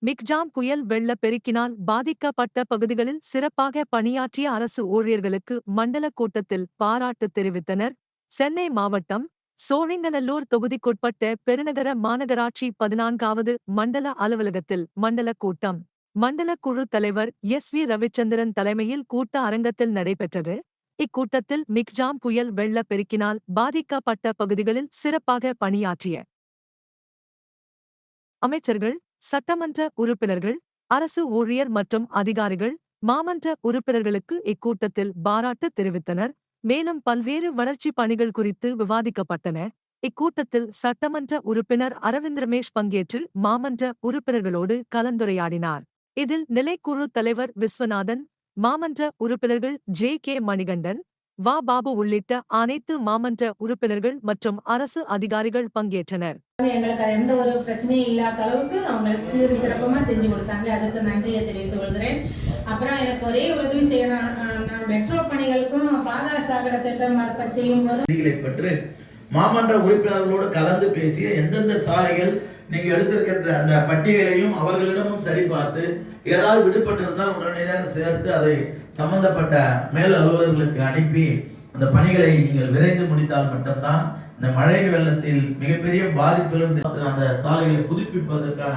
Michaung புயல் வெள்ள பெருக்கினால் பாதிக்கப்பட்ட பகுதிகளில் சிறப்பாக பணியாற்றிய அரசு ஊழியர்களுக்கு மண்டல கூட்டத்தில் பாராட்டு தெரிவித்தனர். சென்னை மாவட்டம் சோழிங்கநல்லூர் தொகுதிக்குட்பட்ட பெருநகர மாநகராட்சி 14வது மண்டல அலுவலகத்தில் மண்டல கூட்டம் மண்டல குழு தலைவர் வி ரவிச்சந்திரன் தலைமையில் கூட்ட அரங்கத்தில் நடைபெற்றது. இக்கூட்டத்தில் மிக்ஜாம் புயல் வெள்ள பெருக்கினால் பாதிக்கப்பட்ட பகுதிகளில் சிறப்பாக பணியாற்றிய அமைச்சர்கள், சட்டமன்ற உறுப்பினர்கள், அரசு ஊழியர் மற்றும் அதிகாரிகள், மாமன்ற உறுப்பினர்களுக்கு இக்கூட்டத்தில் பாராட்டு தெரிவித்தனர். மேலும் பல்வேறு வளர்ச்சிப் பணிகள் குறித்து விவாதிக்கப்பட்டன. இக்கூட்டத்தில் சட்டமன்ற உறுப்பினர் அரவிந்த் ரமேஷ் பங்கேற்று மாமன்ற உறுப்பினர்களோடு கலந்துரையாடினார். இதில் நிலைக்குழு தலைவர் விஸ்வநாதன், மாமன்ற உறுப்பினர்கள் கே மணிகண்டன், பாபு உள்ளிட்ட அனைத்து மாமன்ற உறுப்பினர்கள் மற்றும் அரசு அதிகாரிகள் பங்கேற்றனர். எங்களுக்கு எந்த ஒரு பிரச்சனையும் இல்லாத அளவுக்கு அவங்க சீரு சிறப்பமா செஞ்சு கொடுத்தாங்க. அதுக்கு நன்றியை தெரிவித்துக் கொள்கிறேன். அப்புறம் எனக்கு ஒரே உதவி செய்யணும், மெட்ரோ பணிகளுக்கும் பாதாள சாக்கடை திட்டம் செய்யும் போது மாமன்ற உறுப்பினர்களோடு கலந்து பேசிய எந்தெந்த சாலைகள் நீங்க எடுத்திருக்கின்ற அந்த பட்டியலையும் அவர்களிடமும் சரிபார்த்து ஏதாவது விடுபட்டிருந்தால் உடனடியாக சேர்த்து அதை சம்பந்தப்பட்ட மேல் அலுவலர்களுக்கு அனுப்பி அந்த பணிகளை நீங்கள் விரைந்து முடித்தால் மட்டும்தான் இந்த மழை வெள்ளத்தில் மிகப்பெரிய பாதிப்பிலிருந்து அந்த சாலைகளை புதுப்பிப்பதற்கான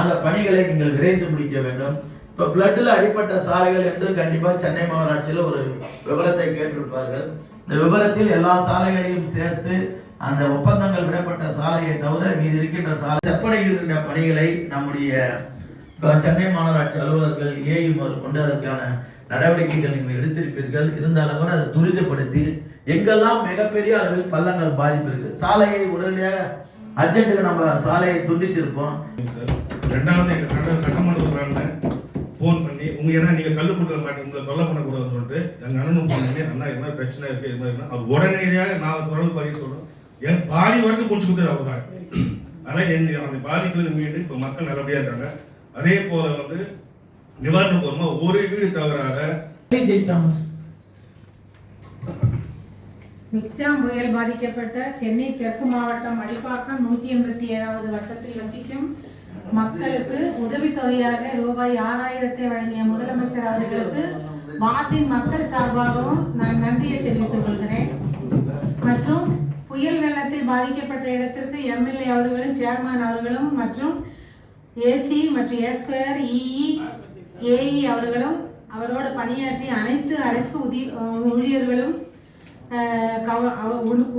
அந்த பணிகளை நீங்கள் விரைந்து முடிக்க வேண்டும். இப்ப பிளட்ல அடிப்பட்ட சாலைகள் என்று கண்டிப்பா சென்னை மாநகராட்சியில் ஒரு விவரத்தை கேட்டிருப்பார்கள். இந்த விவரத்தில் எல்லா சாலைகளையும் சேர்த்து அந்த ஒப்பந்தங்கள் விடப்பட்ட சாலையை தவிர மீது இருக்கின்ற சாலை செப்படைகின்ற பணிகளை நம்முடைய சென்னை மாநகராட்சி அலுவலர்கள் ஏஇ கொண்டு அதற்கான நடவடிக்கைகள் நீங்கள் எடுத்திருப்பீர்கள். இருந்தாலும் கூட அதை துரிதப்படுத்தி எங்கெல்லாம் மிகப்பெரிய அளவில் பள்ளங்கள் பாதிப்பு இருக்கு சாலையை உடனடியாக அர்ஜென்ட்டுக்கு நம்ம சாலையை துண்டித்திருப்போம். ரெண்டாவது சட்டமன்ற ஃபோன் பண்ணி ஏன்னா நீங்க கல்லு கொடுக்க மாட்டீங்க, உங்களை தொல்லை பண்ணக்கூடாதுன்னு சொல்லிட்டு எங்க அண்ணனும் ஃபோன் பண்ணி அண்ணா இது மாதிரி பிரச்சனை இருக்கு, இது மாதிரி அது உடனடியாக நான் தொடர்பு பதிவு சொல்றேன். என் பாதி வரைக்கும் முடிச்சு கொடுத்தது அவர் தான். ஆனால் அந்த பாதிப்பு மீது இப்போ மக்கள் நல்லபடியா இருக்காங்க. அதே போல நிவாரணம் போகுமா ஒரு வீடு தவறாக மிக்ஜாம் புயல் பாதிக்கப்பட்ட சென்னை தெற்கு மாவட்டம் அடிப்பாக்கம் 187வது வட்டத்தில் வசிக்கும் மக்களுக்கு உதவித்தொகையாக ரூபாய் 6000 வழங்கிய முதலமைச்சர் அவர்களுக்கு வார்டின் மக்கள் சார்பாகவும் நான் நன்றியை தெரிவித்துக் கொள்கிறேன். மற்றும் புயல் வெள்ளத்தில் பாதிக்கப்பட்ட இடத்திற்கு எம்எல்ஏ அவர்களும் சேர்மன் அவர்களும் மற்றும் ஏசி மற்றும் ஏஸ்கொயர் ஏஇ அவர்களும் அவரோடு பணியாற்றிய அனைத்து அரசு ஊழியர்களும்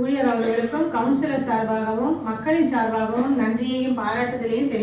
ஊழியர் அவர்களுக்கும் கவுன்சிலர் சார்பாகவும் மக்களின் சார்பாகவும் நன்றியையும் பாராட்டுதலையும் தெரிவித்துக்